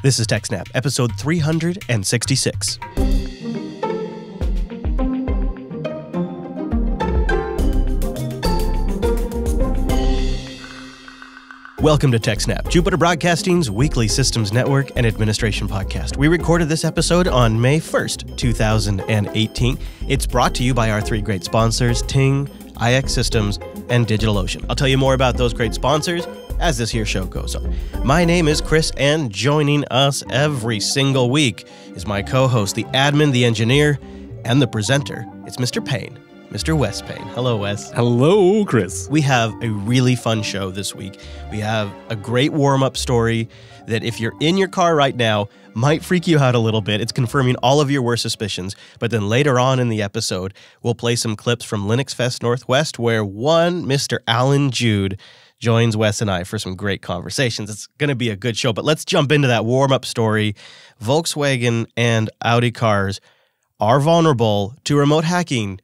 This is TechSNAP, episode 366. Welcome to TechSNAP, Jupiter Broadcasting's weekly systems network and administration podcast. We recorded this episode on May 1st, 2018. It's brought to you by our three great sponsors, Ting, iXsystems, and DigitalOcean. I'll tell you more about those great sponsors as this here show goes on. My name is Chris, and joining us every single week is my co-host, the admin, the engineer, and the presenter. It's Mr. Payne, Mr. Wes Payne. Hello, Wes. Hello, Chris. We have a really fun show this week. We have a great warm-up story that if you're in your car right now, might freak you out a little bit. It's confirming all of your worst suspicions. But then later on in the episode, we'll play some clips from Linux Fest Northwest where one Mr. Allan Jude joins Wes and I for some great conversations. It's going to be a good show, but let's jump into that warm-up story. Volkswagen and Audi cars are vulnerable to remote hacking,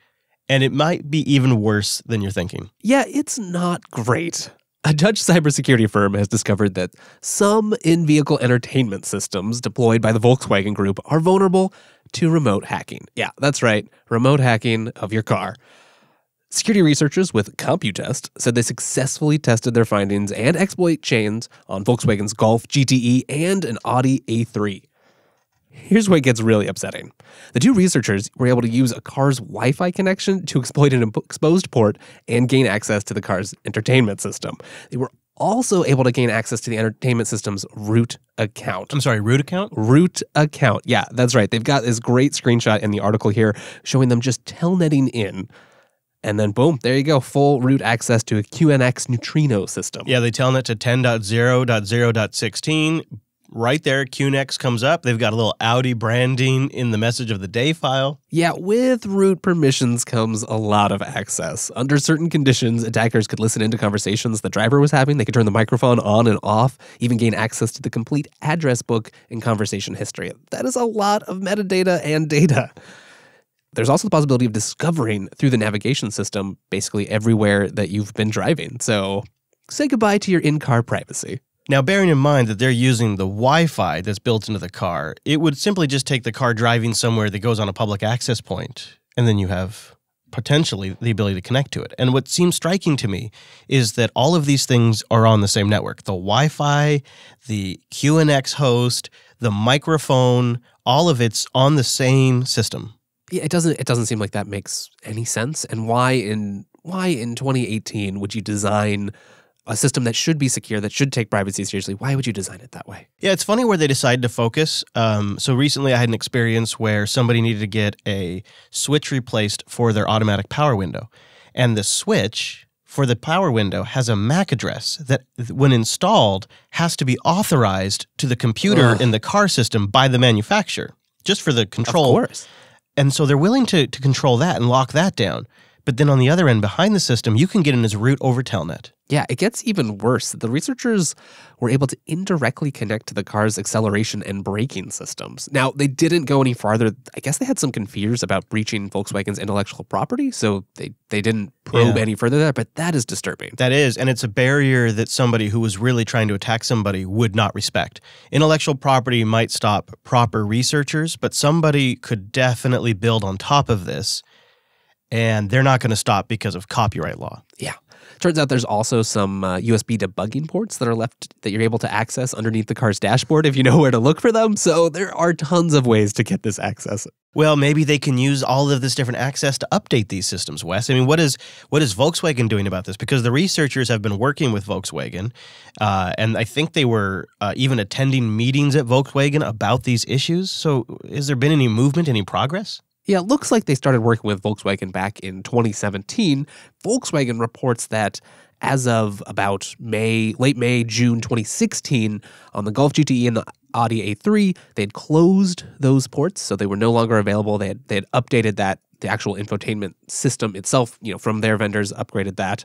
and it might be even worse than you're thinking. Yeah, it's not great. A Dutch cybersecurity firm has discovered that some in-vehicle entertainment systems deployed by the Volkswagen Group are vulnerable to remote hacking. Yeah, that's right, remote hacking of your car. Security researchers with Computest said they successfully tested their findings and exploit chains on Volkswagen's Golf GTE and an Audi A3. Here's where it gets really upsetting. The two researchers were able to use a car's Wi-Fi connection to exploit an exposed port and gain access to the car's entertainment system. They were also able to gain access to the entertainment system's root account. I'm sorry, root account? Root account. Yeah, that's right. They've got this great screenshot in the article here showing them just telnetting in. And then, boom, there you go, full root access to a QNX neutrino system. Yeah, they telnet to 10.0.0.16. Right there, QNX comes up. They've got a little Audi branding in the message of the day file. Yeah, with root permissions comes a lot of access. Under certain conditions, attackers could listen into conversations the driver was having. They could turn the microphone on and off, even gain access to the complete address book and conversation history. That is a lot of metadata and data. There's also the possibility of discovering through the navigation system basically everywhere that you've been driving. So say goodbye to your in-car privacy. Now, bearing in mind that they're using the Wi-Fi that's built into the car, it would simply just take the car driving somewhere that goes on a public access point, and then you have potentially the ability to connect to it. And what seems striking to me is that all of these things are on the same network. The Wi-Fi, the QNX host, the microphone, all of it's on the same system. Yeah, it doesn't seem like that makes any sense. And why in 2018 would you design a system that should be secure, that should take privacy seriously? Why would you design it that way? Yeah, it's funny where they decided to focus. So recently I had an experience where somebody needed to get a switch replaced for their automatic power window. And the switch for the power window has a MAC address that, when installed, has to be authorized to the computer in the car system by the manufacturer, just for the control. Of course. And so they're willing to control that and lock that down. But then on the other end, behind the system, you can get in as root over telnet. Yeah, it gets even worse. The researchers were able to indirectly connect to the car's acceleration and braking systems. Now, they didn't go any farther. I guess they had some fears about breaching Volkswagen's intellectual property, so they didn't probe any further there, but that is disturbing. That is, and it's a barrier that somebody who was really trying to attack somebody would not respect. Intellectual property might stop proper researchers, but somebody could definitely build on top of this, and they're not going to stop because of copyright law. Yeah. Turns out there's also some USB debugging ports that are left that you're able to access underneath the car's dashboard if you know where to look for them. So there are tons of ways to get this access. Well, maybe they can use all of this different access to update these systems, Wes. I mean, what is Volkswagen doing about this? Because the researchers have been working with Volkswagen, and I think they were even attending meetings at Volkswagen about these issues. So has there been any movement, any progress? Yeah, it looks like they started working with Volkswagen back in 2017. Volkswagen reports that as of about late May, June 2016, on the Golf GTE and the Audi A3, they had closed those ports, so they were no longer available. They had updated that, the actual infotainment system itself, from their vendors, upgraded that.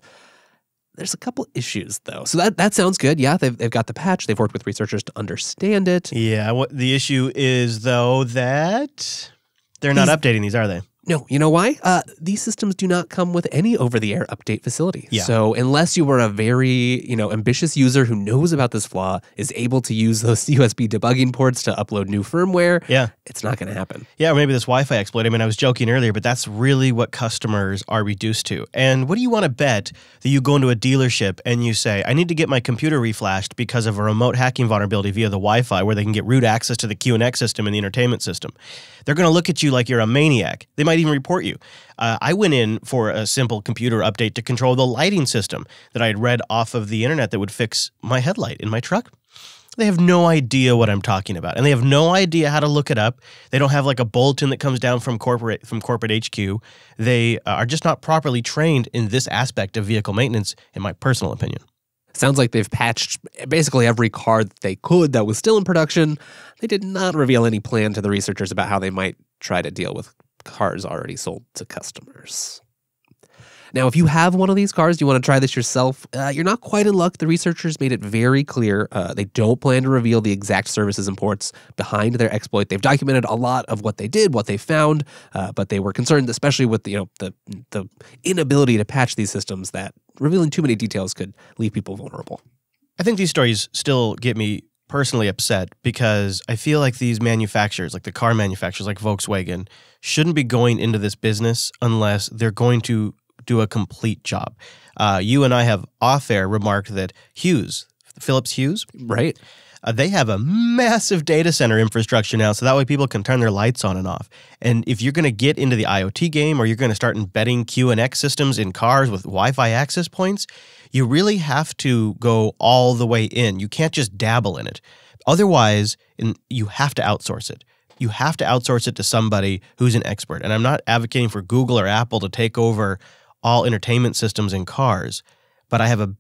There's a couple issues, though. So that sounds good. Yeah, they've got the patch. They've worked with researchers to understand it. Yeah, what the issue is, though, that they're not updating these, are they? No, you know why? These systems do not come with any over-the-air update facility. Yeah. So unless you were a very, ambitious user who knows about this flaw, is able to use those USB debugging ports to upload new firmware, it's not going to happen. Yeah, or maybe this Wi-Fi exploit. I mean, I was joking earlier, but that's really what customers are reduced to. And what do you want to bet that you go into a dealership and you say, I need to get my computer reflashed because of a remote hacking vulnerability via the Wi-Fi where they can get root access to the QNX system and the entertainment system? They're going to look at you like you're a maniac. They might even report you. I went in for a simple computer update to control the lighting system that I had read off of the internet that would fix my headlight in my truck. They have no idea what I'm talking about, and they have no idea how to look it up. They don't have like a bulletin that comes down from corporate HQ. They are just not properly trained in this aspect of vehicle maintenance, in my personal opinion. Sounds like they've patched basically every car that they could that was still in production. They did not reveal any plan to the researchers about how they might try to deal with cars already sold to customers. Now, if you have one of these cars, you want to try this yourself, you're not quite in luck. The researchers made it very clear they don't plan to reveal the exact services and ports behind their exploit. They've documented a lot of what they did, what they found, but they were concerned, especially with the inability to patch these systems, that revealing too many details could leave people vulnerable. I think these stories still get me personally upset because I feel like these manufacturers, like the car manufacturers like Volkswagen, shouldn't be going into this business unless they're going to do a complete job. You and I have off-air remarked that Philips Hue, right? They have a massive data center infrastructure now, so that way people can turn their lights on and off. And if you're going to get into the IoT game or you're going to start embedding QNX systems in cars with Wi-Fi access points, you really have to go all the way in. You can't just dabble in it. Otherwise, you have to outsource it. You have to outsource it to somebody who's an expert. And I'm not advocating for Google or Apple to take over all entertainment systems in cars, but I have a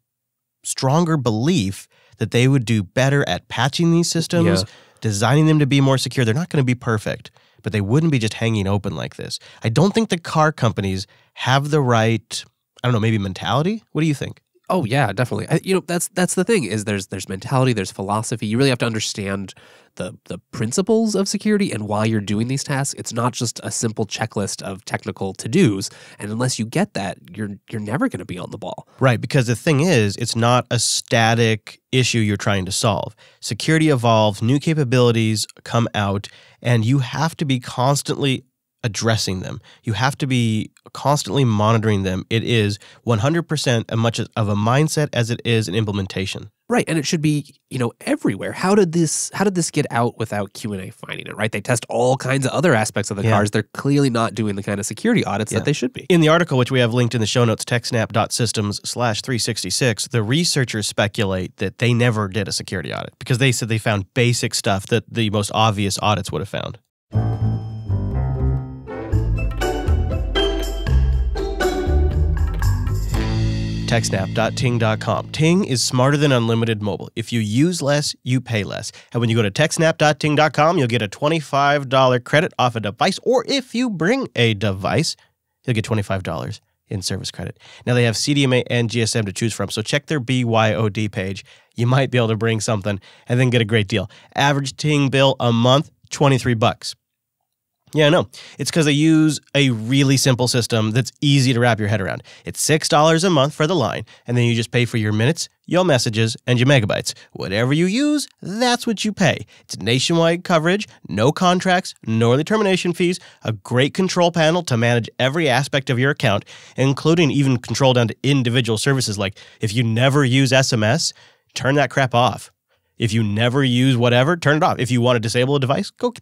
stronger belief that they would do better at patching these systems, designing them to be more secure. They're not going to be perfect, but they wouldn't be just hanging open like this. I don't think the car companies have the right, I don't know, maybe mentality? What do you think? Oh yeah, definitely. That's the thing, is there's mentality, there's philosophy. You really have to understand the principles of security and why you're doing these tasks. It's not just a simple checklist of technical to-dos. And unless you get that, you're never going to be on the ball. Right, because the thing is, it's not a static issue you're trying to solve. Security evolves, new capabilities come out, and you have to be constantly addressing them. You have to be constantly monitoring them. It is 100% as much of a mindset as it is an implementation. Right, and it should be, everywhere. How did this get out without Q&A finding it, right? They test all kinds of other aspects of the cars. They're clearly not doing the kind of security audits that they should be. In the article, which we have linked in the show notes, techsnap.systems/366, the researchers speculate that they never did a security audit because they said they found basic stuff that the most obvious audits would have found. TechSNAP.Ting.com. Ting is smarter than unlimited mobile. If you use less, you pay less. And when you go to TechSNAP.Ting.com, you'll get a $25 credit off a device. Or if you bring a device, you'll get $25 in service credit. Now they have CDMA and GSM to choose from, so check their BYOD page. You might be able to bring something and then get a great deal. Average Ting bill a month, $23. Yeah, no. It's because they use a really simple system that's easy to wrap your head around. It's $6 a month for the line, and then you just pay for your minutes, your messages, and your megabytes. Whatever you use, that's what you pay. It's nationwide coverage, no contracts, no early termination fees, a great control panel to manage every aspect of your account, including even control down to individual services like if you never use SMS, turn that crap off. If you never use whatever, turn it off. If you want to disable a device, go,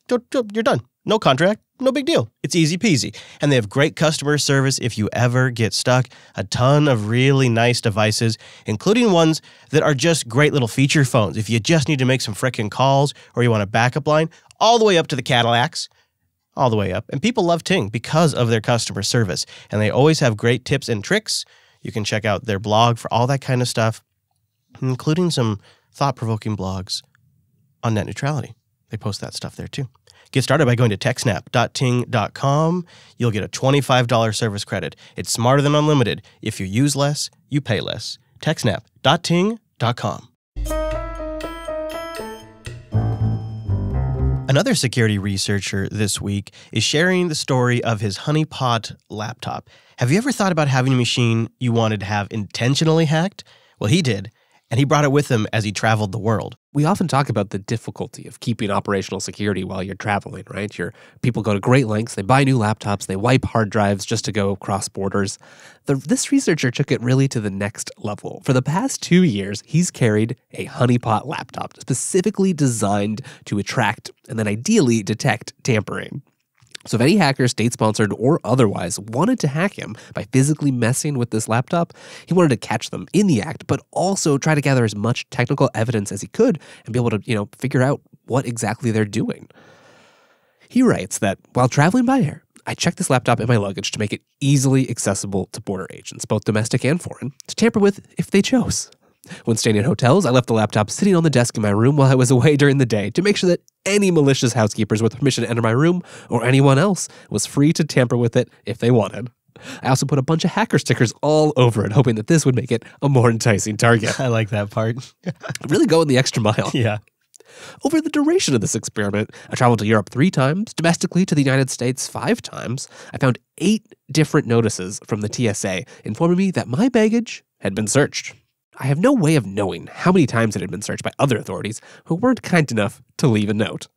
you're done. No contract, no big deal. It's easy peasy. And they have great customer service if you ever get stuck. A ton of really nice devices, including ones that are just great little feature phones. If you just need to make some frickin' calls or you want a backup line, all the way up to the Cadillacs, all the way up. And people love Ting because of their customer service. And they always have great tips and tricks. You can check out their blog for all that kind of stuff, including some thought-provoking blogs on net neutrality. They post that stuff there too. Get started by going to TechSNAP.Ting.com. You'll get a $25 service credit. It's smarter than unlimited. If you use less, you pay less. TechSNAP.Ting.com. Another security researcher this week is sharing the story of his Honeypot laptop. Have you ever thought about having a machine you wanted to have intentionally hacked? Well, he did, and he brought it with him as he traveled the world. We often talk about the difficulty of keeping operational security while you're traveling, right? People go to great lengths, they buy new laptops, they wipe hard drives just to go cross borders. This researcher took it really to the next level. For the past 2 years, he's carried a Honeypot laptop specifically designed to attract and then ideally detect tampering. So if any hacker, state-sponsored or otherwise, wanted to hack him by physically messing with this laptop, he wanted to catch them in the act, but also try to gather as much technical evidence as he could and be able to, figure out what exactly they're doing. He writes that while traveling by air, I checked this laptop in my luggage to make it easily accessible to border agents, both domestic and foreign, to tamper with if they chose. When staying in hotels, I left the laptop sitting on the desk in my room while I was away during the day to make sure that any malicious housekeepers with permission to enter my room or anyone else was free to tamper with it if they wanted. I also put a bunch of hacker stickers all over it, hoping that this would make it a more enticing target. I like that part. Really going the extra mile. Yeah. Over the duration of this experiment, I traveled to Europe 3 times, domestically to the United States 5 times. I found 8 different notices from the TSA informing me that my baggage had been searched. I have no way of knowing how many times it had been searched by other authorities who weren't kind enough to leave a note.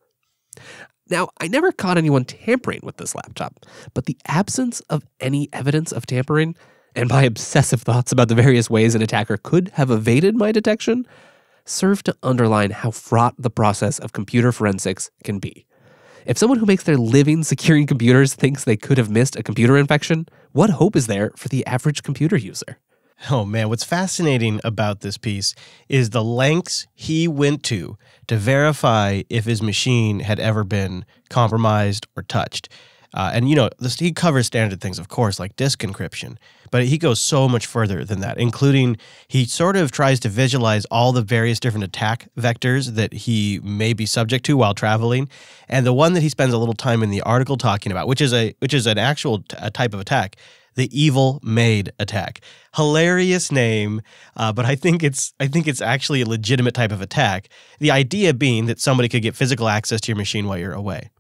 Now, I never caught anyone tampering with this laptop, but the absence of any evidence of tampering and my obsessive thoughts about the various ways an attacker could have evaded my detection serve to underline how fraught the process of computer forensics can be. If someone who makes their living securing computers thinks they could have missed a computer infection, what hope is there for the average computer user? Oh man, what's fascinating about this piece is the lengths he went to verify if his machine had ever been compromised or touched. He covers standard things, of course, like disk encryption, but he goes so much further than that, including he sort of tries to visualize all the various different attack vectors that he may be subject to while traveling. And the one that he spends a little time in the article talking about, which is an actual type of attack, the evil maid attack. Hilarious name, but I think it's actually a legitimate type of attack. The idea being that somebody could get physical access to your machine while you're away.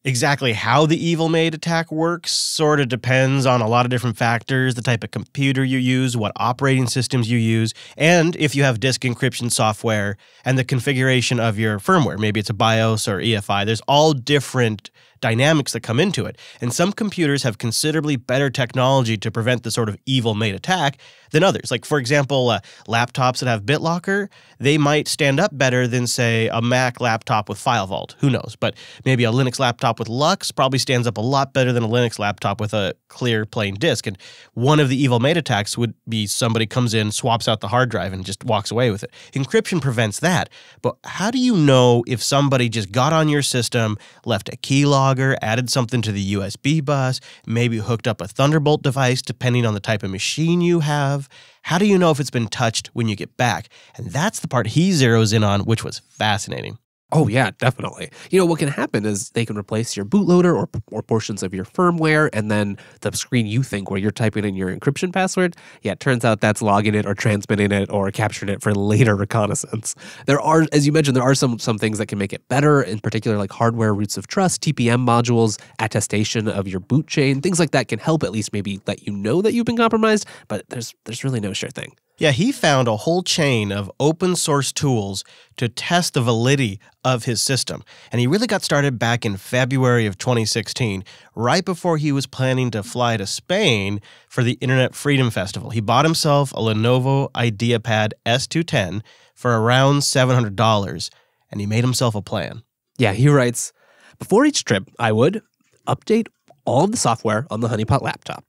Exactly how the evil maid attack works sort of depends on a lot of different factors, the type of computer you use, what operating systems you use, and if you have disk encryption software and the configuration of your firmware. Maybe it's a BIOS or EFI. There's all different dynamics that come into it. And some computers have considerably better technology to prevent the sort of evil maid attack than others. Like, for example, laptops that have BitLocker, they might stand up better than, say, a Mac laptop with File Vault. Who knows? But maybe a Linux laptop with Lux probably stands up a lot better than a Linux laptop with a clear, plain disk. And one of the evil maid attacks would be somebody comes in, swaps out the hard drive, and just walks away with it. Encryption prevents that. But how do you know if somebody just got on your system, left a keylogger, added something to the USB bus, maybe hooked up a Thunderbolt device, depending on the type of machine you have? How do you know if it's been touched when you get back? And that's the part he zeroes in on, which was fascinating. Oh, yeah, definitely. What can happen is they can replace your bootloader or portions of your firmware, and then the screen you think where you're typing in your encryption password, it turns out that's logging it or transmitting it or capturing it for later reconnaissance. There are, as you mentioned, there are some things that can make it better, in particular like hardware roots of trust, TPM modules, attestation of your boot chain, things like that can help at least maybe let you know that you've been compromised, but there's really no sure thing. Yeah, he found a whole chain of open source tools to test the validity of his system. And he really got started back in February of 2016, right before he was planning to fly to Spain for the Internet Freedom Festival. He bought himself a Lenovo IdeaPad S210 for around $700, and he made himself a plan. Yeah, he writes, before each trip, I would update all of the software on the Honeypot laptop.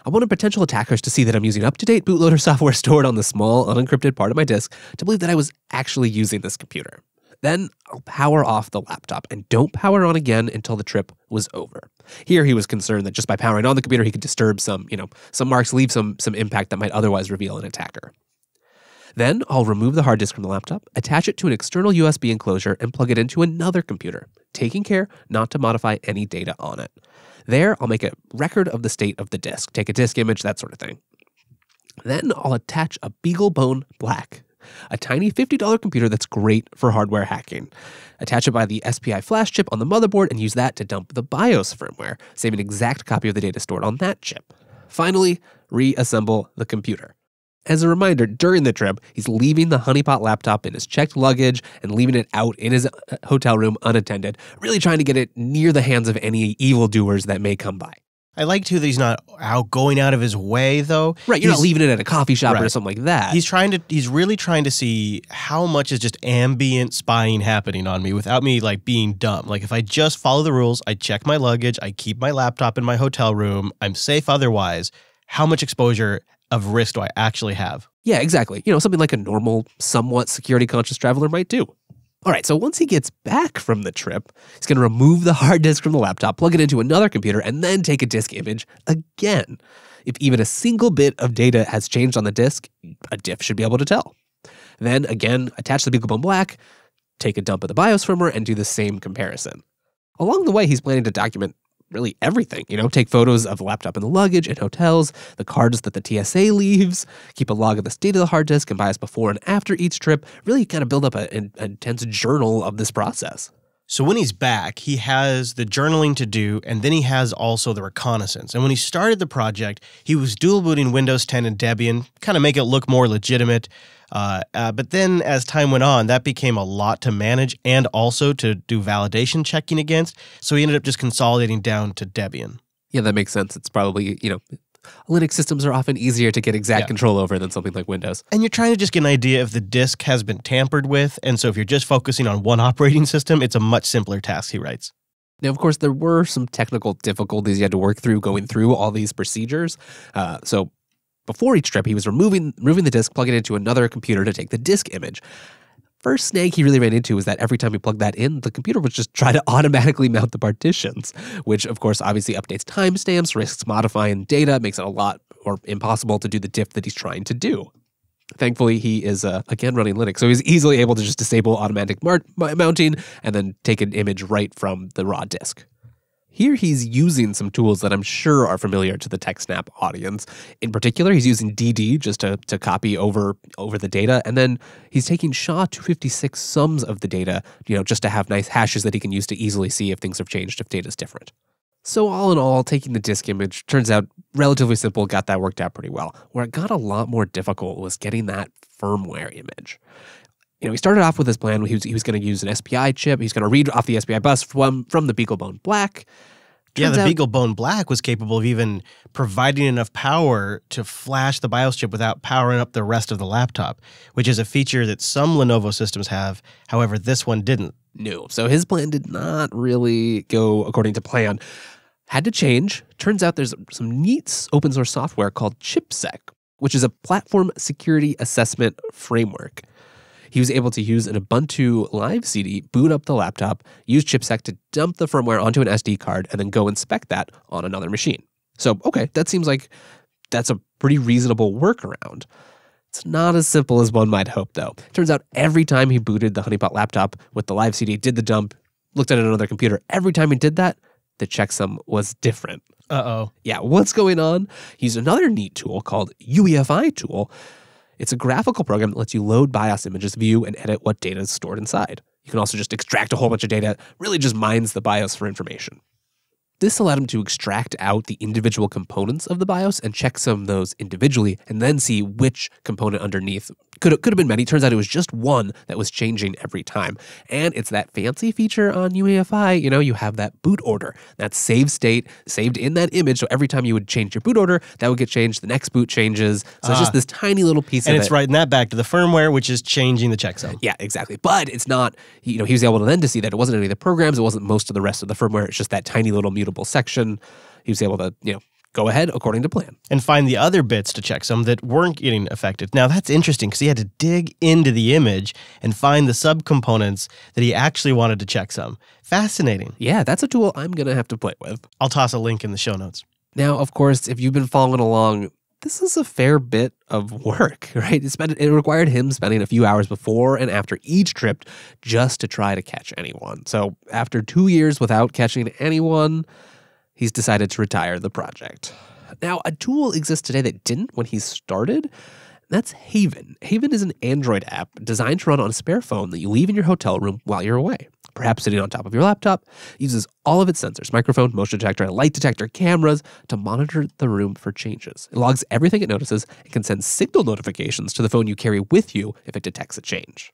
I wanted potential attackers to see that I'm using up-to-date bootloader software stored on the small, unencrypted part of my disk to believe that I was actually using this computer. Then I'll power off the laptop and don't power on again until the trip was over. Here he was concerned that just by powering on the computer, he could disturb some marks, leave some impact that might otherwise reveal an attacker. Then I'll remove the hard disk from the laptop, attach it to an external USB enclosure, and plug it into another computer, taking care not to modify any data on it. There, I'll make a record of the state of the disk, take a disk image, that sort of thing. Then I'll attach a BeagleBone Black a tiny $50 computer that's great for hardware hacking. Attach it by the SPI flash chip on the motherboard and use that to dump the BIOS firmware, save an exact copy of the data stored on that chip. Finally, reassemble the computer. As a reminder, during the trip, he's leaving the Honeypot laptop in his checked luggage and leaving it out in his hotel room unattended, really trying to get it near the hands of any evildoers that may come by. I like, too, that he's not going out of his way, though. Right, you're not leaving it at a coffee shop or something like that. He's really trying to see how much is just ambient spying happening on me without me, like, being dumb. Like, if I just follow the rules, I check my luggage, I keep my laptop in my hotel room, I'm safe otherwise, how much exposure of risk do I actually have? Yeah, exactly. Something like a normal, somewhat security-conscious traveler might do. All right, so once he gets back from the trip, he's going to remove the hard disk from the laptop, plug it into another computer, and then take a disk image again. If even a single bit of data has changed on the disk, a diff should be able to tell. Then, again, attach the BeagleBone Black, take a dump of the BIOS firmware, and do the same comparison. Along the way, he's planning to document really everything, take photos of the laptop in the luggage, in hotels, the cards that the TSA leaves, keep a log of the state of the hard disk and BIOS before and after each trip, really kind of build up an intense journal of this process. So when he's back, he has the journaling to do, and then he has also the reconnaissance. And when he started the project, he was dual booting Windows 10 and Debian, kind of make it look more legitimate. But then as time went on, that became a lot to manage and also to do validation checking against. So he ended up just consolidating down to Debian. Yeah, that makes sense. It's probably, Linux systems are often easier to get exact control over than something like Windows. And you're trying to just get an idea if the disk has been tampered with. And so if you're just focusing on one operating system, it's a much simpler task, he writes. Now, of course, there were some technical difficulties he had to work through going through all these procedures. So before each trip, he was removing the disk, plugging it into another computer to take the disk image. First snag he really ran into was that every time he plugged that in, the computer would just try to automatically mount the partitions, which, of course, obviously updates timestamps, risks modifying data, makes it a lot or impossible to do the diff that he's trying to do. Thankfully, he is, again, running Linux, so he's easily able to just disable automatic mounting and then take an image right from the raw disk. Here he's using some tools that I'm sure are familiar to the TechSNAP audience. In particular, he's using DD just to copy over the data, and then he's taking SHA-256 sums of the data, just to have nice hashes that he can use to easily see if things have changed, if data's different. So all in all, taking the disk image turns out relatively simple, got that worked out pretty well. Where it got a lot more difficult was getting that firmware image. He started off with his plan. He was going to use an SPI chip. He's going to read off the SPI bus from the BeagleBone Black. Yeah, the BeagleBone Black was capable of even providing enough power to flash the BIOS chip without powering up the rest of the laptop, which is a feature that some Lenovo systems have. However, this one didn't. No, so his plan did not really go according to plan. Had to change. Turns out there's some neat open source software called ChipSec, which is a platform security assessment framework. He was able to use an Ubuntu Live CD, boot up the laptop, use ChipSec to dump the firmware onto an SD card, and then go inspect that on another machine. So, okay, that seems like that's a pretty reasonable workaround. It's not as simple as one might hope, though. Turns out every time he booted the Honeypot laptop with the Live CD, did the dump, looked at another computer, every time he did that, the checksum was different. Uh-oh. Yeah, what's going on? He used another neat tool called UEFI tool. It's a graphical program that lets you load BIOS images, view, and edit what data is stored inside. You can also just extract a whole bunch of data, really just mines the BIOS for information. This allowed him to extract out the individual components of the BIOS and checksum those individually, and then see which component underneath. Could have been many. Turns out it was just one that was changing every time. And it's that fancy feature on UEFI, you have that boot order. That save state saved in that image, so every time you would change your boot order, that would get changed, the next boot changes. So it's just this tiny little piece of it. And it's writing that back to the firmware, which is changing the checksum. Yeah, exactly. But it's not, he was able to then to see that it wasn't any of the programs, it wasn't most of the rest of the firmware, it's just that tiny little mutable section. He was able to, go ahead according to plan. And find the other bits to checksum that weren't getting affected. Now, that's interesting because he had to dig into the image and find the subcomponents that he actually wanted to checksum. Fascinating. Yeah, that's a tool I'm going to have to play with. I'll toss a link in the show notes. Now, of course, if you've been following along, this is a fair bit of work, right? It required him spending a few hours before and after each trip just to try to catch anyone. So after 2 years without catching anyone, he's decided to retire the project. Now, a tool exists today that didn't when he started. That's Haven. Haven is an Android app designed to run on a spare phone that you leave in your hotel room while you're away. Perhaps sitting on top of your laptop, uses all of its sensors, microphone, motion detector, and light detector cameras to monitor the room for changes. It logs everything it notices and can send signal notifications to the phone you carry with you if it detects a change.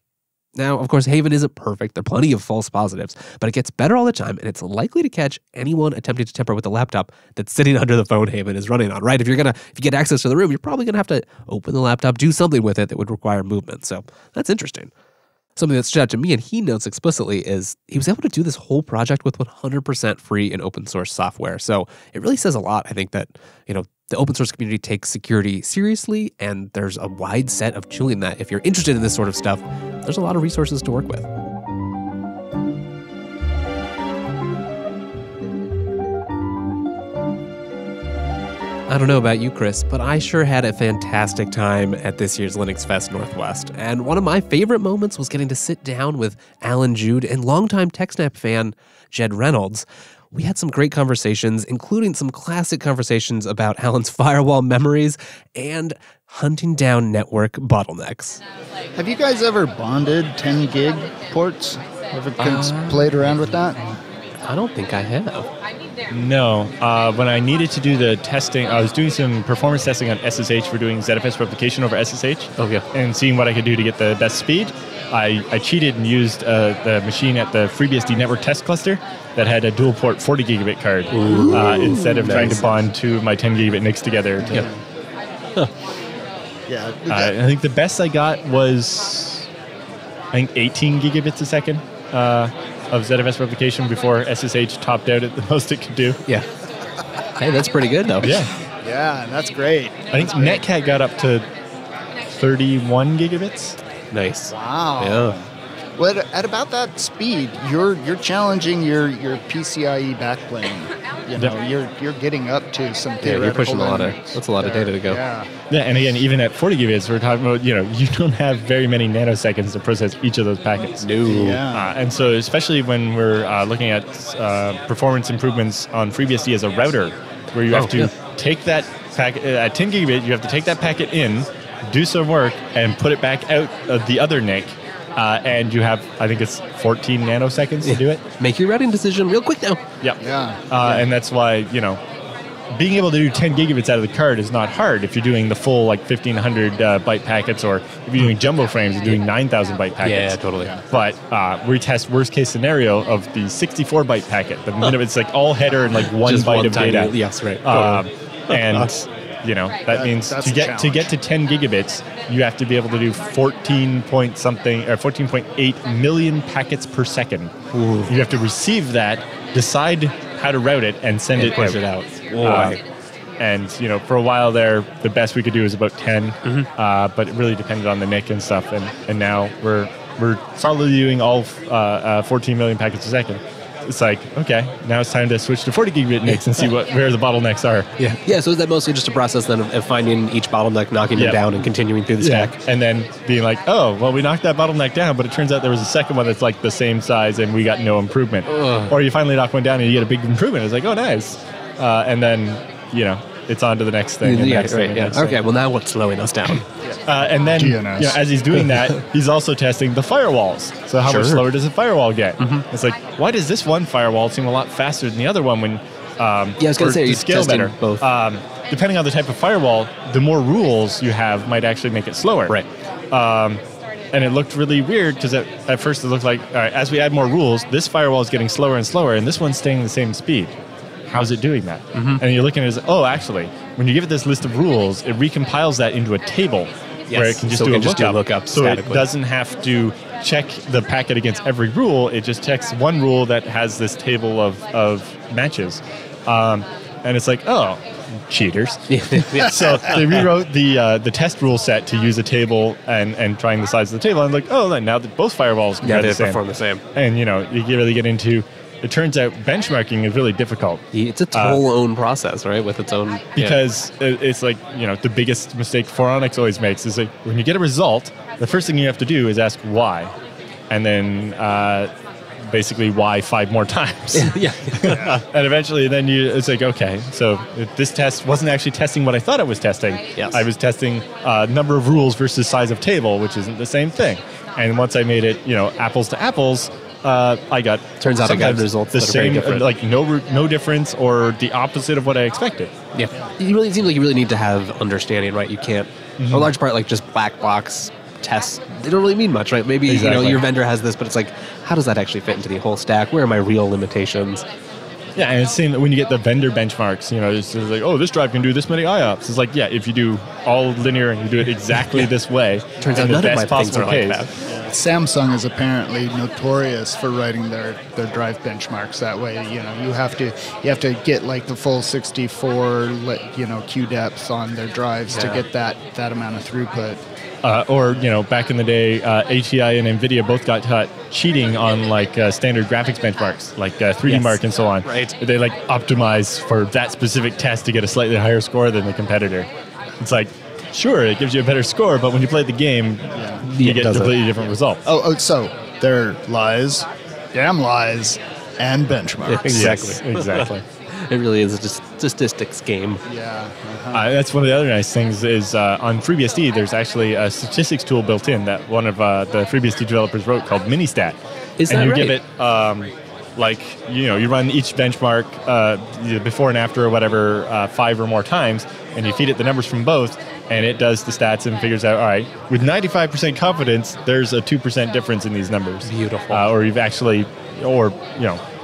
Now, of course, Haven isn't perfect. There are plenty of false positives, but it gets better all the time, and it's likely to catch anyone attempting to tamper with the laptop that's sitting under the phone Haven is running on, right? If you get access to the room, you're probably gonna have to open the laptop, do something with it that would require movement. So that's interesting. Something that stood out to me, and he notes explicitly, is he was able to do this whole project with 100% free and open source software. So it really says a lot, I think, that, the open source community takes security seriously, and there's a wide set of tooling that if you're interested in this sort of stuff, there's a lot of resources to work with. I don't know about you, Chris, but I sure had a fantastic time at this year's Linux Fest Northwest. And one of my favorite moments was getting to sit down with Allan Jude and longtime TechSNAP fan Jed Reynolds. We had some great conversations, including some classic conversations about Allan's firewall memories and hunting down network bottlenecks. Have you guys ever bonded 10 gig ports? Ever played around with that? I don't think I have. No. When I needed to do the testing, I was doing some performance testing on SSH for doing ZFS replication over SSH. Oh, yeah. And seeing what I could do to get the best speed. I cheated and used the machine at the FreeBSD network test cluster that had a dual port 40 gigabit card instead of trying to bond two of my 10 gigabit NICs together. Yeah. I think the best I got was, 18 gigabits a second of ZFS replication before SSH topped out at the most it could do. Yeah. Hey, that's pretty good, though. Yeah. Yeah, that's great. I think Netcat got up to 31 gigabits. Nice. Wow. Yeah. Well, at about that speed, you're challenging your PCIe backplane. You're getting up to some theoretical you're pushing that's a lot of data to go. Yeah. Yeah, and again, even at 40 gigabits, we're talking about, you don't have very many nanoseconds to process each of those packets. No. Yeah. And so especially when we're looking at performance improvements on FreeBSD as a router, where you have to take that packet, at 10 gigabit, you have to take that packet in, do some work, and put it back out of the other NIC. And you have, I think it's 14 nanoseconds to do it. Make your routing decision real quick now. Yeah. And that's why, being able to do 10 gigabits out of the card is not hard if you're doing the full 1,500 byte packets, or if you're doing jumbo frames and doing 9,000 byte packets. Yeah, totally. Yeah. But we test worst case scenario of the 64 byte packet. The minute it's all header and one just byte one of tiny, data. Yes, right. And that means that's to get to 10 gigabits, you have to be able to do 14.8 million packets per second. Ooh. You have to receive that, decide how to route it, and send it push it out. And for a while there, the best we could do was about 10, but it really depended on the NIC and stuff. And now we're solidly doing all 14 million packets a second. It's okay, now it's time to switch to 40 gigabit NICs and see where the bottlenecks are. Yeah. So is that mostly just a process then of finding each bottleneck, knocking them down, and continuing through the stack? And then being we knocked that bottleneck down, but it turns out there was a second one that's the same size and we got no improvement. Or you finally knock one down and you get a big improvement. It's oh, nice. And then, it's on to the next thing. Okay, well, now what's slowing us down? And then, as he's doing that, he's also testing the firewalls. So how much slower does a firewall get? It's why does this one firewall seem a lot faster than the other one when I was going to say, to scale better? Both. Depending on the type of firewall, the more rules you have might actually make it slower. Right. And it looked really weird because at first it looked all right, as we add more rules, this firewall is getting slower and slower, and this one's staying the same speed. How's it doing that? And you're looking at it as, actually, when you give it this list of rules, it recompiles that into a table where it can just do a lookup. So it doesn't have to check the packet against every rule. It just checks one rule that has this table of matches. And it's cheaters. So they rewrote the test rule set to use a table and trying the size of the table. And now that both firewalls can perform the same. And you really get into. It turns out benchmarking is really difficult. It's its whole own process, right? With its own... Because it's the biggest mistake Phoronix always makes is when you get a result, the first thing you have to do is ask why. And then basically why 5 more times. Yeah. And eventually then it's like, okay, so if this test wasn't actually testing what I thought it was testing. Yes. I was testing number of rules versus size of table, which isn't the same thing. And once I made it, apples to apples, I got Turns out I got results the that are very same, different. like no difference or the opposite of what I expected. Yeah. It seems like you really need to have understanding, right? You can't, a large part, like just black box tests, they don't really mean much, right? Maybe Exactly. your vendor has this, but it's like, how does that actually fit into the whole stack? Where are my real limitations? Yeah, and it's the same that when you get the vendor benchmarks, it's like, oh, this drive can do this many IOPS. It's like, yeah, if you do all linear and you do it exactly this way, Turns out in the none of best my things possible are like case, that. Samsung is apparently notorious for writing their drive benchmarks that way. You have to get like the full 64 Q depth on their drives to get that amount of throughput. Or back in the day, HCI and NVIDIA both got caught cheating on like standard graphics benchmarks, like 3D Mark and so on. Right. They like optimize for that specific test to get a slightly higher score than the competitor. It's like, sure, it gives you a better score, but when you play the game, you get completely different results. Oh, so they're lies, damn lies, and benchmarks. Exactly. Yes, exactly. It really is a statistics game. Yeah. That's one of the other nice things is on FreeBSD, there's actually a statistics tool built in that one of the FreeBSD developers wrote called Ministat. Is that and you right? give it, you run each benchmark before and after or whatever 5 or more times, and you feed it the numbers from both, and it does the stats and figures out, all right, with 95% confidence, there's a 2% difference in these numbers. Beautiful. Or you've actually,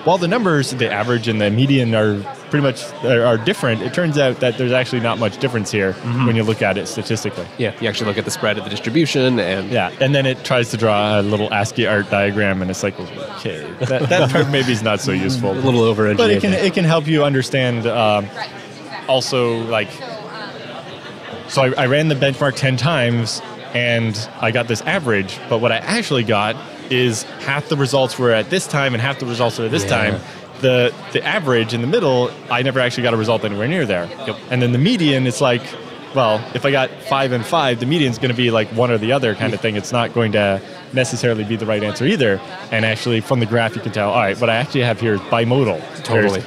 while the numbers, the average and the median are pretty much are different, it turns out that there's actually not much difference here when you look at it statistically. Yeah, you actually look at the spread of the distribution and... Yeah, and then it tries to draw a little ASCII art diagram, and it's like, okay, that part maybe is not so useful. A little over-engineered. But it can help you understand also, like... So I ran the benchmark 10 times, and I got this average, but what I actually got is half the results were at this time and half the results were at this time. The average in the middle, I never actually got a result anywhere near there. Yep. And then the median, it's like, well, if I got 5 and 5, the median's going to be like one or the other kind of thing. It's not going to necessarily be the right answer either. And actually, from the graph, you can tell, all right, what I actually have here is bimodal. Totally.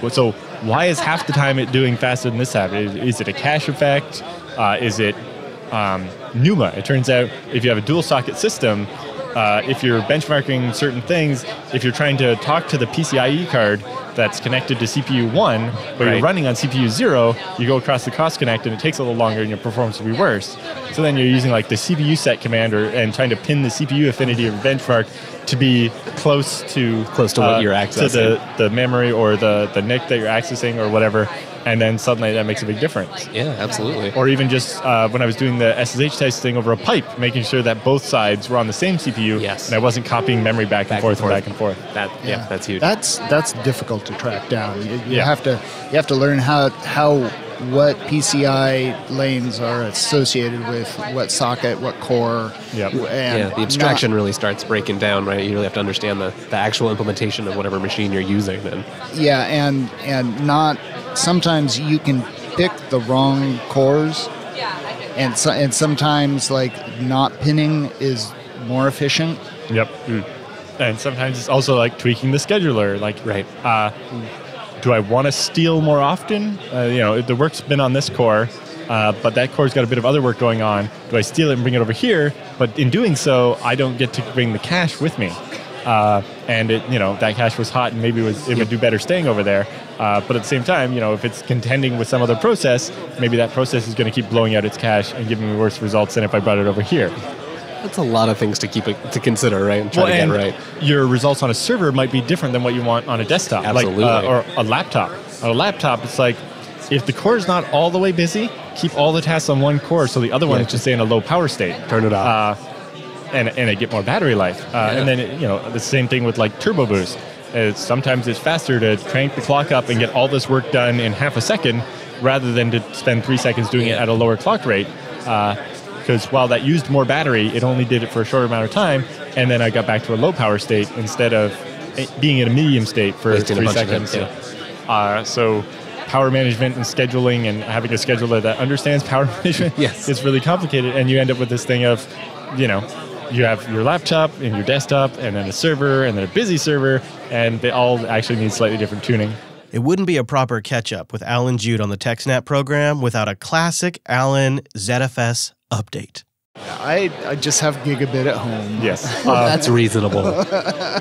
So why is half the time it doing faster than this half? Is it a cache effect? Is it NUMA? It turns out if you have a dual socket system, if you're benchmarking certain things, if you're trying to talk to the PCIe card that's connected to CPU 1, but you're running on CPU 0, you go across the cross connect and it takes a little longer and your performance will be worse. So then you're using like the CPU set command and trying to pin the CPU affinity of your benchmark to be close to what you're accessing. To the memory or the NIC that you're accessing or whatever. And then suddenly that makes a big difference. Yeah, absolutely. Or even just when I was doing the SSH testing over a pipe, making sure that both sides were on the same CPU, and I wasn't copying memory back and forth. That's huge. That's difficult to track down. You have to learn what PCI lanes are associated with what socket, what core. Yep. And the abstraction really starts breaking down, right? You really have to understand the actual implementation of whatever machine you're using. Then. Yeah, and not. Sometimes you can pick the wrong cores, and sometimes like not pinning is more efficient. Yep. And sometimes it's also like tweaking the scheduler. Like, do I want to steal more often? The work's been on this core, but that core's got a bit of other work going on. Do I steal it and bring it over here? But in doing so, I don't get to bring the cache with me. And that cache was hot and maybe it would do better staying over there. But at the same time, if it's contending with some other process, maybe that process is going to keep blowing out its cache and giving me worse results than if I brought it over here. That's a lot of things to consider, right? And try to get right. Your results on a server might be different than what you want on a desktop, Absolutely. or a laptop. On a laptop, it's like if the core is not all the way busy, keep all the tasks on one core so the other one is just in a low power state. Turn it off. And I get more battery life. And then, the same thing with like Turbo Boost. Sometimes it's faster to crank the clock up and get all this work done in half a second rather than to spend 3 seconds doing it at a lower clock rate. Because while that used more battery, it only did it for a short amount of time. And then I got back to a low power state instead of being in a medium state for 3 seconds. So power management and scheduling and having a scheduler that understands power management is really complicated. And you end up with this thing of, you have your laptop and your desktop, and then a server, and then a busy server, and they all actually need slightly different tuning. It wouldn't be a proper catch-up with Allan Jude on the TechSNAP program without a classic Allan ZFS update. I just have gigabit at home. Yes. That's reasonable.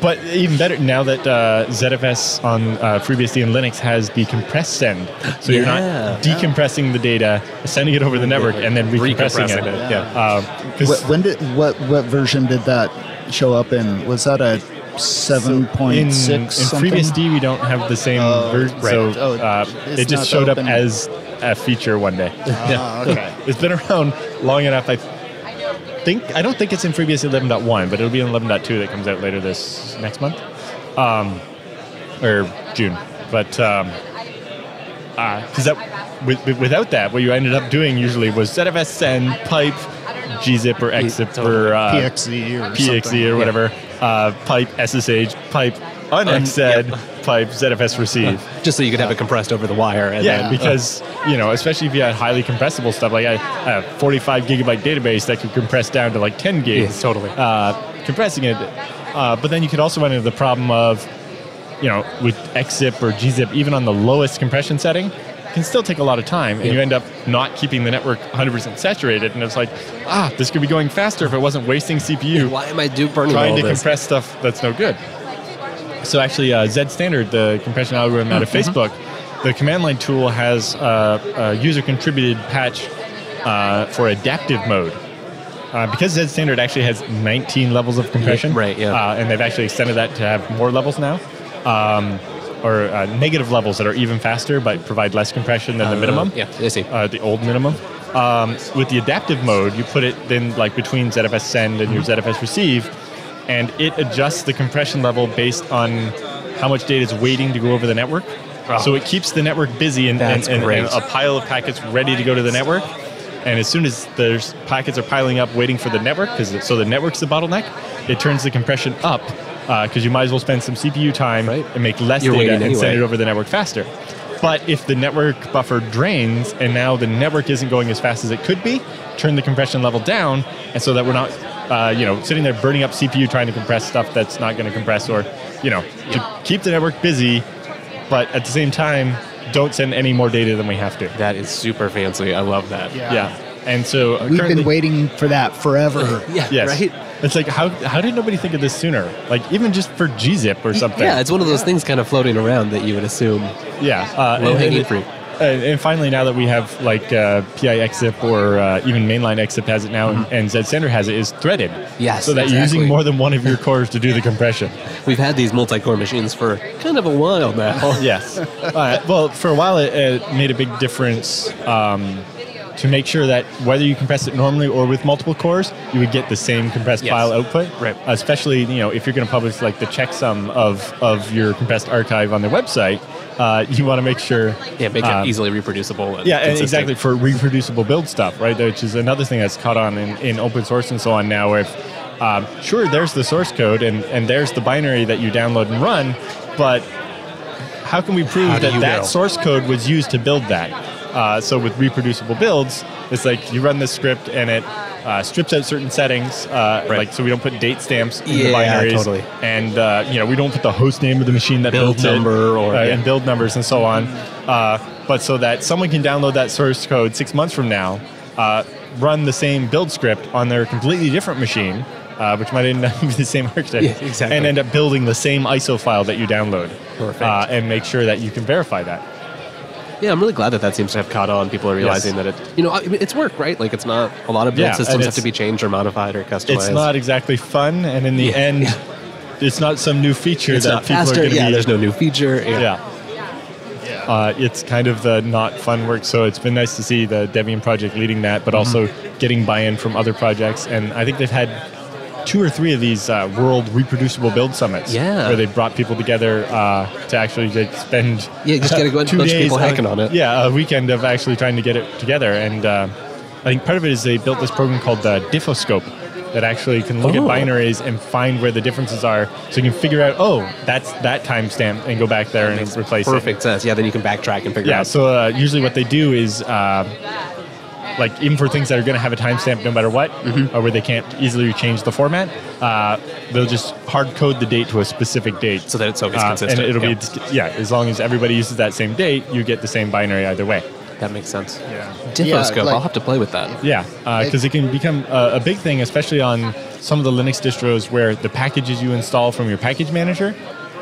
But even better, now that ZFS on FreeBSD and Linux has the compressed send, so you're not decompressing the data, sending it over the network, and then recompressing it. What version did that show up in? Was that a 7.6 in FreeBSD, we don't have the same version, so it just showed up as a feature one day. Okay. It's been around long enough. I don't think it's in FreeBSD 11.1, but it'll be in 11.2 that comes out later this next month, or June. But because without that, what you ended up doing usually was ZFS send, pipe, gzip or xzip or PXE or whatever, pipe SSH, pipe unxed, pipe ZFS receive. Just so you could have it compressed over the wire. And then, because, especially if you had highly compressible stuff, like a 45 gigabyte database that could compress down to like 10 gigs. Yes, totally. Compressing it. But then you could also run into the problem of, with xzip or gzip, even on the lowest compression setting, can still take a lot of time, and you end up not keeping the network 100% saturated, and it's like, this could be going faster if it wasn't wasting CPU. Why am I burning trying all to this? compress stuff that's no good? So actually, Standard, the compression algorithm out of Facebook, the command line tool has a user-contributed patch for adaptive mode. Because Standard actually has 19 levels of compression, and they've actually extended that to have more levels now, or negative levels that are even faster but provide less compression than the minimum. I see. The old minimum. With the adaptive mode, you put it then like between ZFS send and your ZFS receive, and it adjusts the compression level based on how much data is waiting to go over the network. So it keeps the network busy and a pile of packets ready to go to the network. And as soon as there's packets are piling up waiting for the network, so the network's the bottleneck, it turns the compression up because you might as well spend some CPU time and make less data and send it over the network faster. But if the network buffer drains and now the network isn't going as fast as it could be, turn the compression level down, and so that we're not sitting there burning up CPU trying to compress stuff that's not going to compress, or to keep the network busy, but at the same time don't send any more data than we have to. That is super fancy. I love that. Yeah. And so we've been waiting for that forever. Right? It's like, how did nobody think of this sooner? Like, even just for gzip or something. Yeah, it's one of those things kind of floating around that you would assume. Low-hanging fruit. And finally, now that we have like PIXzip or even mainline xzip has it now, and Standard has it, is threaded. Yes, so that you're using more than one of your cores to do the compression. We've had these multi-core machines for kind of a while now. Yes. Well, for a while, it made a big difference to make sure that whether you compress it normally or with multiple cores, you would get the same compressed file output. Right. Especially, if you're going to publish like the checksum of your compressed archive on the website, you want to make sure... make it easily reproducible. And and exactly, for reproducible build stuff, right? Which is another thing that's caught on in open source and so on now, where there's the source code and there's the binary that you download and run, but how can we prove that source code was used to build that? So with reproducible builds, it's like you run this script and it strips out certain settings, like so we don't put date stamps in the binaries, totally. And we don't put the host name of the machine that build built number it, and build numbers and so on. But so that someone can download that source code 6 months from now, run the same build script on their completely different machine, which might end up with the same architecture, and end up building the same ISO file that you download, and make sure that you can verify that. Yeah, I'm really glad that seems to have caught on. People are realizing that it's work, right? Like, it's not a lot of build systems have to be changed or modified or customized. It's not exactly fun, and in the end, it's not some new feature it's that not people faster. are going to be... there's no new feature. It's kind of the not fun work, so it's been nice to see the Debian project leading that, but also getting buy-in from other projects, and I think they've had 2 or 3 of these world reproducible build summits, where they brought people together to actually spend just get a bunch of people hacking on it. A weekend of actually trying to get it together. And I think part of it is they built this program called the Diffoscope that actually can look at binaries and find where the differences are, so you can figure out, that's that timestamp, and go back there and replace it. Perfect sense. Yeah, then you can backtrack and figure out. So usually what they do is like even for things that are going to have a timestamp no matter what, or where they can't easily change the format, they'll just hard code the date to a specific date. So that it's always consistent. And it'll be, as long as everybody uses that same date, you get the same binary either way. That makes sense. Yeah. Diffoscope, I'll have to play with that. Yeah, because it can become a big thing, especially on some of the Linux distros where the packages you install from your package manager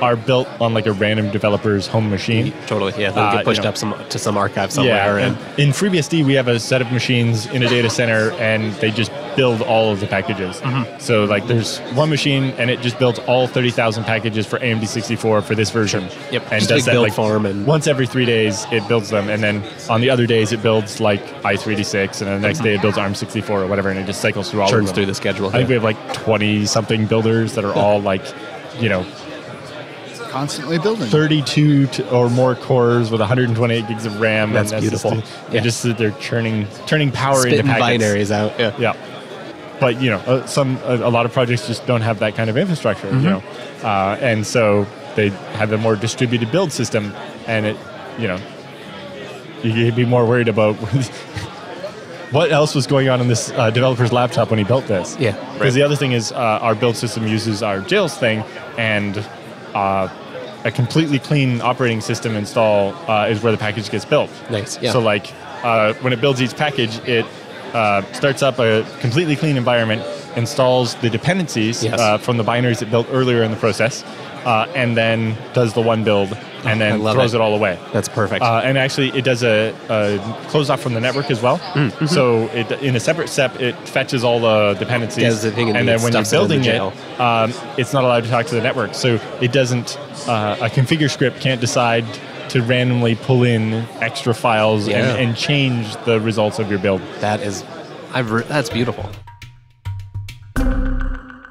are built on like a random developer's home machine. Totally, yeah. They'll get pushed up to some archive somewhere. Yeah, and in FreeBSD, we have a set of machines in a data center, and they just build all of the packages. So like there's one machine, and it just builds all 30,000 packages for AMD64 for this version. Yep, and just does that build like farm and once every 3 days, it builds them, and then on the other days, it builds like i386, and then the next day it builds ARM64 or whatever, and it just cycles through all of them. churns through the schedule. I think we have like 20-something builders that are all like, Constantly building. 32 or more cores with 128 gigs of RAM. That's and beautiful. They just sit there turning power Spitting into packets. binaries out. Yeah. But a lot of projects just don't have that kind of infrastructure. And so they have a more distributed build system, and it you'd be more worried about what else was going on in this developer's laptop when he built this. Yeah, Because the other thing is our build system uses our jails thing, and a completely clean operating system install is where the package gets built. Nice, yeah. So like when it builds each package, it starts up a completely clean environment, installs the dependencies from the binaries it built earlier in the process, and then does the one build, and then throws it all away. That's perfect. And actually, it does a close off from the network as well. So it, in a separate step, it fetches all the dependencies. Does the thing and then when you're building it, jail. it's not allowed to talk to the network. So it doesn't, a configure script can't decide to randomly pull in extra files and change the results of your build. That's beautiful.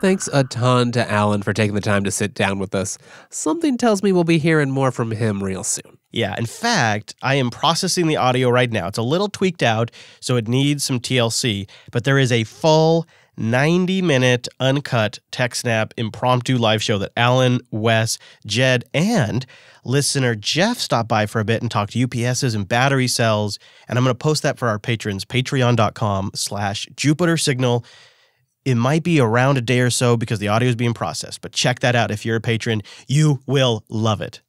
Thanks a ton to Allan for taking the time to sit down with us. Something tells me we'll be hearing more from him real soon. Yeah, in fact, I am processing the audio right now. It's a little tweaked out, so it needs some TLC, but there is a full 90-minute uncut TechSNAP impromptu live show that Allan, Wes, Jed, and listener Jeff stopped by for a bit and talked UPSs and battery cells, and I'm going to post that for our patrons, patreon.com/JupiterSignal. It might be around a day or so because the audio is being processed, but check that out if you're a patron. You will love it.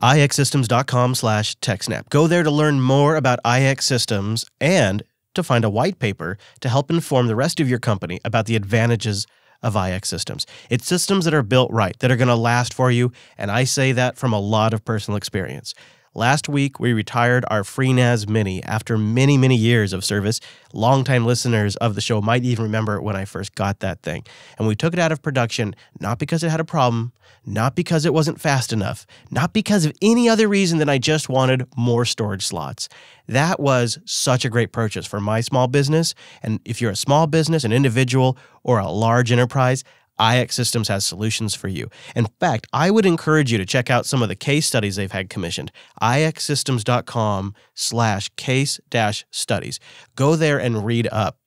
iXsystems.com/TechSNAP. Go there to learn more about iXsystems and to find a white paper to help inform the rest of your company about the advantages of iXsystems. It's systems that are built right, that are going to last for you, and I say that from a lot of personal experience. Last week, we retired our FreeNAS Mini after many, many years of service. Longtime listeners of the show might even remember when I first got that thing. And we took it out of production, not because it had a problem, not because it wasn't fast enough, not because of any other reason than I just wanted more storage slots. That was such a great purchase for my small business. And if you're a small business, an individual, or a large enterprise, iXsystems has solutions for you. In fact, I would encourage you to check out some of the case studies they've had commissioned. iXsystems.com/case-studies. Go there and read up.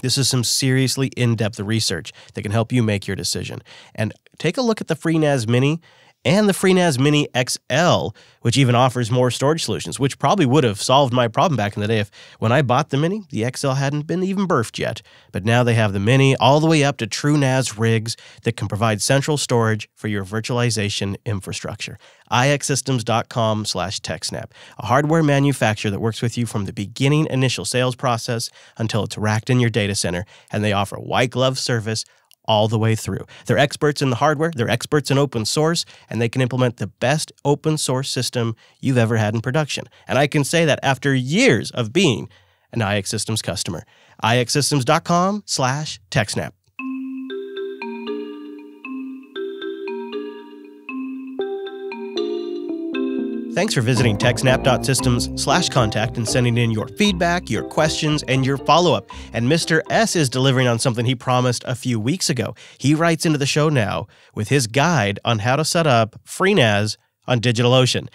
This is some seriously in-depth research that can help you make your decision. And take a look at the FreeNAS Mini and the FreeNAS Mini XL, which even offers more storage solutions, which probably would have solved my problem back in the day if when I bought the Mini, the XL hadn't been even birthed yet. But now they have the Mini all the way up to true NAS rigs that can provide central storage for your virtualization infrastructure. iXsystems.com/TechSNAP, a hardware manufacturer that works with you from the beginning initial sales process until it's racked in your data center, and they offer white glove service all the way through. They're experts in the hardware, they're experts in open source, and they can implement the best open source system you've ever had in production. And I can say that after years of being an iXsystems customer. iXsystems.com/TechSNAP. Thanks for visiting techsnap.systems/contact and sending in your feedback, your questions, and your follow-up. And Mr. S is delivering on something he promised a few weeks ago. He writes into the show now with his guide on how to set up FreeNAS on DigitalOcean.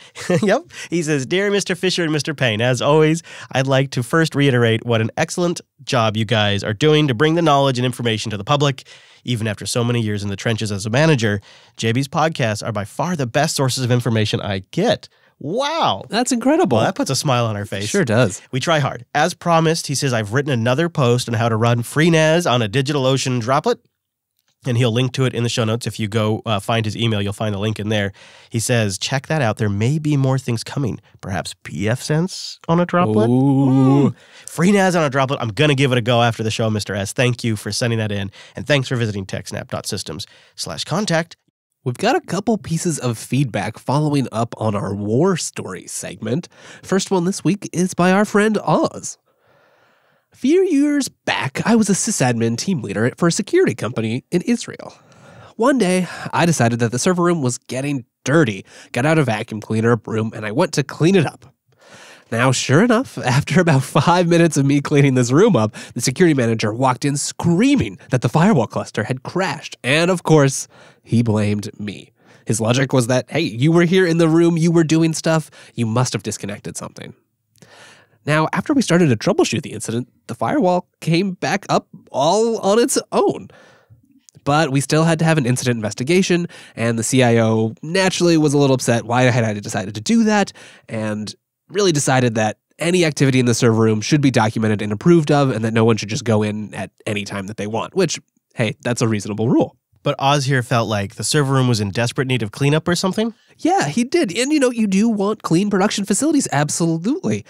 Yep. He says, "Dear Mr. Fisher and Mr. Payne, as always, I'd like to first reiterate what an excellent job you guys are doing to bring the knowledge and information to the public. Even after so many years in the trenches as a manager, JB's podcasts are by far the best sources of information I get." Wow. That's incredible. Well, that puts a smile on our face. Sure does. We try hard. As promised, he says, I've written another post on how to run FreeNAS on a DigitalOcean droplet. And he'll link to it in the show notes. If you go find his email, you'll find a link in there. He says, check that out. There may be more things coming. Perhaps pfSense on a droplet? Ooh. FreeNAS on a droplet. I'm going to give it a go after the show, Mr. S. Thank you for sending that in. And thanks for visiting techsnap.systems/contact. We've got a couple pieces of feedback following up on our War Stories segment. First one this week is by our friend Oz. A few years back, I was a sysadmin team leader for a security company in Israel. One day, I decided that the server room was getting dirty, got out a vacuum cleaner, broom, and I went to clean it up. Now, sure enough, after about 5 minutes of me cleaning this room up, the security manager walked in screaming that the firewall cluster had crashed. And of course, he blamed me. His logic was that, hey, you were here in the room, you were doing stuff, you must have disconnected something. Now, after we started to troubleshoot the incident, the firewall came back up all on its own. But we still had to have an incident investigation, and the CIO naturally was a little upset why I had decided to do that, and really decided that any activity in the server room should be documented and approved of, and that no one should just go in at any time that they want, which, hey, that's a reasonable rule. But Oz here felt like the server room was in desperate need of cleanup or something? Yeah, he did. And, you do want clean production facilities, absolutely.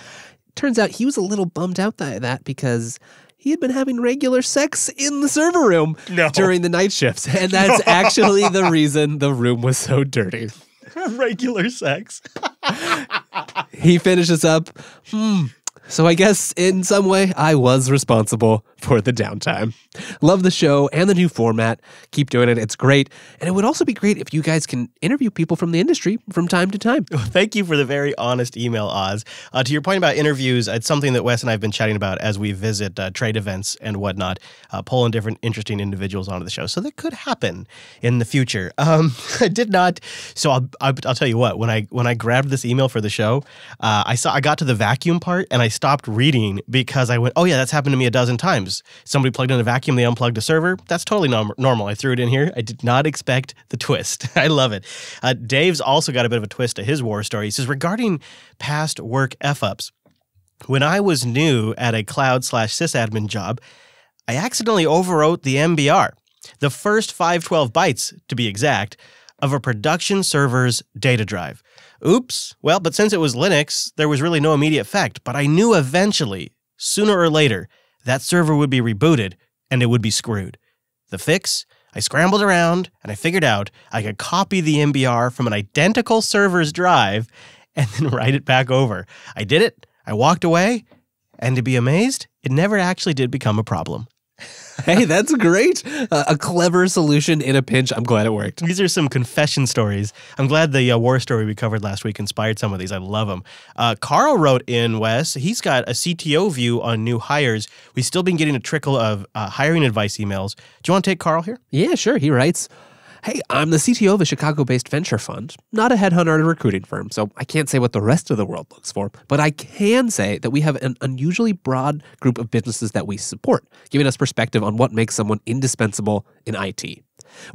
Turns out he was a little bummed out by that because he had been having regular sex in the server room during the night shifts. And that's actually the reason the room was so dirty. Regular sex. He finishes up, So I guess in some way I was responsible for the downtime. Love the show and the new format. Keep doing it. It's great. And it would also be great if you guys can interview people from the industry from time to time. Well, thank you for the very honest email, Oz. To your point about interviews, it's something that Wes and I have been chatting about as we visit trade events and whatnot, pulling different interesting individuals onto the show. So that could happen in the future. I did not. So I'll tell you what, when I grabbed this email for the show, I got to the vacuum part and I stopped reading because I went, oh yeah, that's happened to me a dozen times. Somebody plugged in a vacuum, they unplugged a server. That's totally normal. I threw it in here. I did not expect the twist. I love it. Dave's also got a bit of a twist to his war story. He says, regarding past work F-ups, when I was new at a cloud/sysadmin job, I accidentally overwrote the MBR, the first 512 bytes to be exact, of a production server's data drive. Oops. Well, but since it was Linux, there was really no immediate effect. But I knew eventually, sooner or later, that server would be rebooted and it would be screwed. The fix? I scrambled around and I figured out I could copy the MBR from an identical server's drive and then write it back over. I did it. I walked away. And to be amazed, it never actually did become a problem. Hey, that's great. A clever solution in a pinch. I'm glad it worked. These are some confession stories. I'm glad the war story we covered last week inspired some of these. I love them. Carl wrote in, Wes. He's got a CTO view on new hires. We've still been getting a trickle of hiring advice emails. Do you want to take Carl here? Yeah, sure. He writes, hey, I'm the CTO of a Chicago-based venture fund, not a headhunter or a recruiting firm, so I can't say what the rest of the world looks for, but I can say that we have an unusually broad group of businesses that we support, giving us perspective on what makes someone indispensable in IT.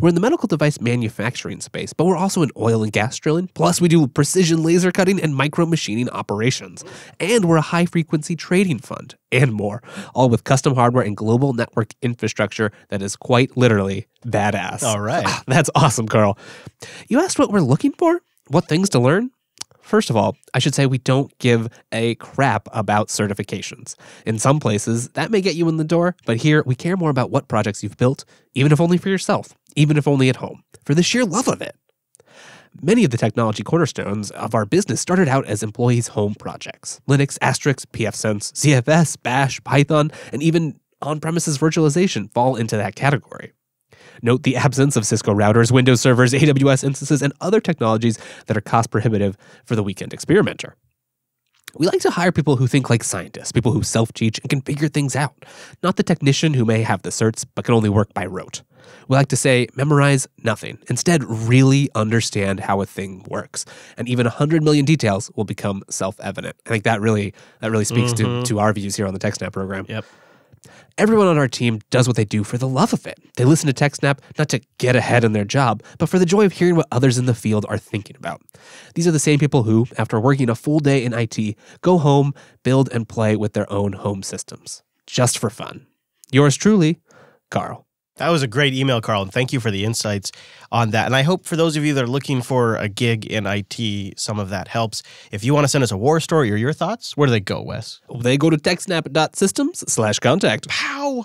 We're in the medical device manufacturing space, but we're also in oil and gas drilling. Plus, we do precision laser cutting and micro machining operations. And we're a high-frequency trading fund, and more, all with custom hardware and global network infrastructure that is quite literally badass. All right. That's awesome, Carl. You asked what we're looking for? What things to learn? First of all, I should say we don't give a crap about certifications. In some places, that may get you in the door, but here we care more about what projects you've built, even if only for yourself, even if only at home, for the sheer love of it. Many of the technology cornerstones of our business started out as employees' home projects. Linux, Asterisk, pfSense, ZFS, Bash, Python, and even on-premises virtualization fall into that category. Note the absence of Cisco routers, Windows servers, AWS instances, and other technologies that are cost prohibitive for the weekend experimenter. We like to hire people who think like scientists, people who self-teach and can figure things out, not the technician who may have the certs but can only work by rote. We like to say, memorize nothing. Instead, really understand how a thing works. And even 100 million details will become self-evident. I think that really speaks to our views here on the TechSNAP program. Yep. Everyone on our team does what they do for the love of it. They listen to TechSNAP not to get ahead in their job, but for the joy of hearing what others in the field are thinking about. These are the same people who, after working a full day in IT, go home, build and play with their own home systems. Just for fun. Yours truly, Carl. That was a great email, Carl, and thank you for the insights on that. And I hope for those of you that are looking for a gig in IT, some of that helps. If you want to send us a war story or your thoughts, where do they go, Wes? They go to techsnap.systems/contact. Pow!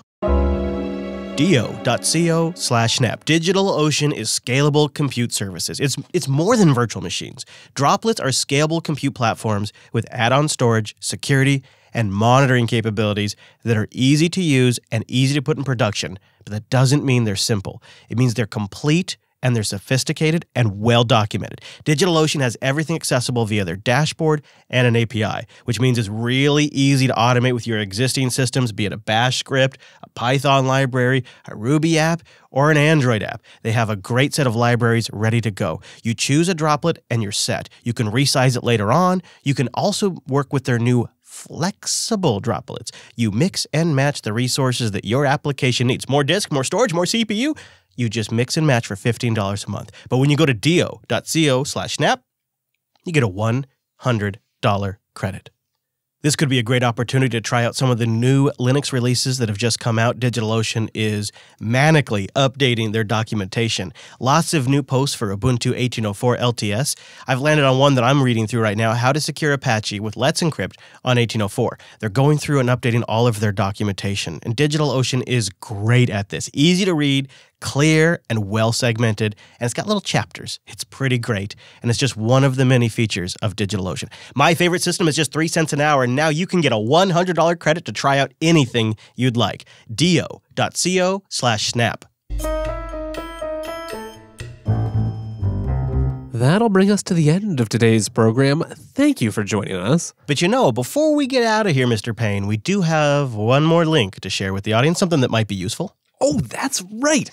do.co/snap. DigitalOcean is scalable compute services. It's more than virtual machines. Droplets are scalable compute platforms with add-on storage, security, and monitoring capabilities that are easy to use and easy to put in production. But that doesn't mean they're simple. It means they're complete and they're sophisticated and well documented. DigitalOcean has everything accessible via their dashboard and an API, which means it's really easy to automate with your existing systems, be it a Bash script, a Python library, a Ruby app, or an Android app. They have a great set of libraries ready to go. You choose a droplet and you're set. You can resize it later on. You can also work with their new flexible droplets. You mix and match the resources that your application needs. More disk, more storage, more CPU. You just mix and match for $15 a month. But when you go to do.co/snap, you get a $100 credit. This could be a great opportunity to try out some of the new Linux releases that have just come out. DigitalOcean is manically updating their documentation. Lots of new posts for Ubuntu 18.04 LTS. I've landed on one that I'm reading through right now, How to Secure Apache with Let's Encrypt on 18.04. They're going through and updating all of their documentation, and DigitalOcean is great at this. Easy to read, clear, and well-segmented, and it's got little chapters. It's pretty great, and it's just one of the many features of DigitalOcean. My favorite system is just 3 cents an hour, and now you can get a $100 credit to try out anything you'd like. do.co/snap. That'll bring us to the end of today's program. Thank you for joining us. But before we get out of here, Mr. Payne, we do have one more link to share with the audience, something that might be useful. Oh, that's right.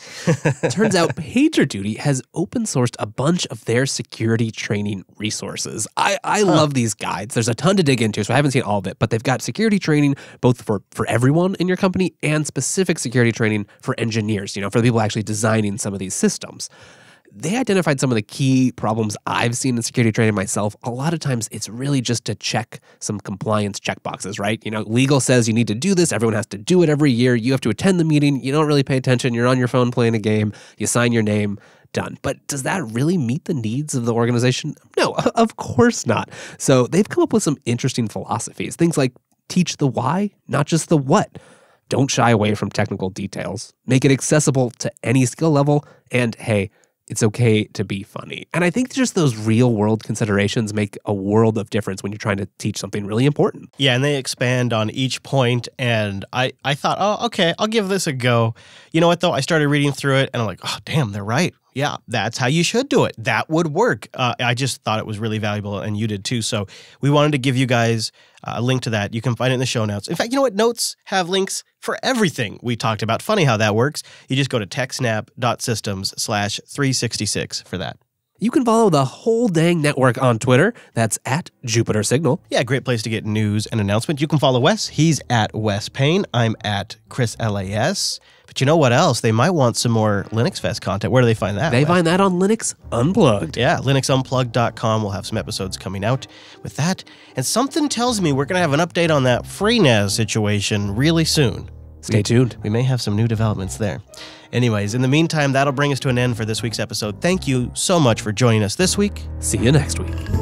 Turns out PagerDuty has open sourced a bunch of their security training resources. I love these guides. There's a ton to dig into, so I haven't seen all of it, but they've got security training both for everyone in your company and specific security training for engineers, for the people actually designing some of these systems. They identified some of the key problems I've seen in security training myself. A lot of times it's really just to check some compliance checkboxes, right? Legal says you need to do this. Everyone has to do it every year. You have to attend the meeting. You don't really pay attention. You're on your phone playing a game. You sign your name. Done. But does that really meet the needs of the organization? No, of course not. So they've come up with some interesting philosophies. Things like teach the why, not just the what. Don't shy away from technical details. Make it accessible to any skill level. And hey, it's okay to be funny. And I think just those real world considerations make a world of difference when you're trying to teach something really important. Yeah, and they expand on each point, and I thought, oh, okay, I'll give this a go. You know what, though? I started reading through it, and I'm like, oh, damn, they're right. Yeah, that's how you should do it. That would work. I just thought it was really valuable, and you did too. So we wanted to give you guys a link to that. You can find it in the show notes. In fact, you know what? Notes have links for everything we talked about. Funny how that works. You just go to techsnap.systems/366 for that. You can follow the whole dang network on Twitter. That's @JupiterSignal. Yeah, great place to get news and announcements. You can follow Wes. He's @Wes Payne. I'm @ChrisLAS. But you know what else? They might want some more Linux Fest content. Where do they find that? They find that on Linux Unplugged. Yeah, linuxunplugged.com. We'll have some episodes coming out with that. And something tells me we're going to have an update on that FreeNAS situation really soon. Stay tuned. We may have some new developments there. Anyways, in the meantime, that'll bring us to an end for this week's episode. Thank you so much for joining us this week. See you next week.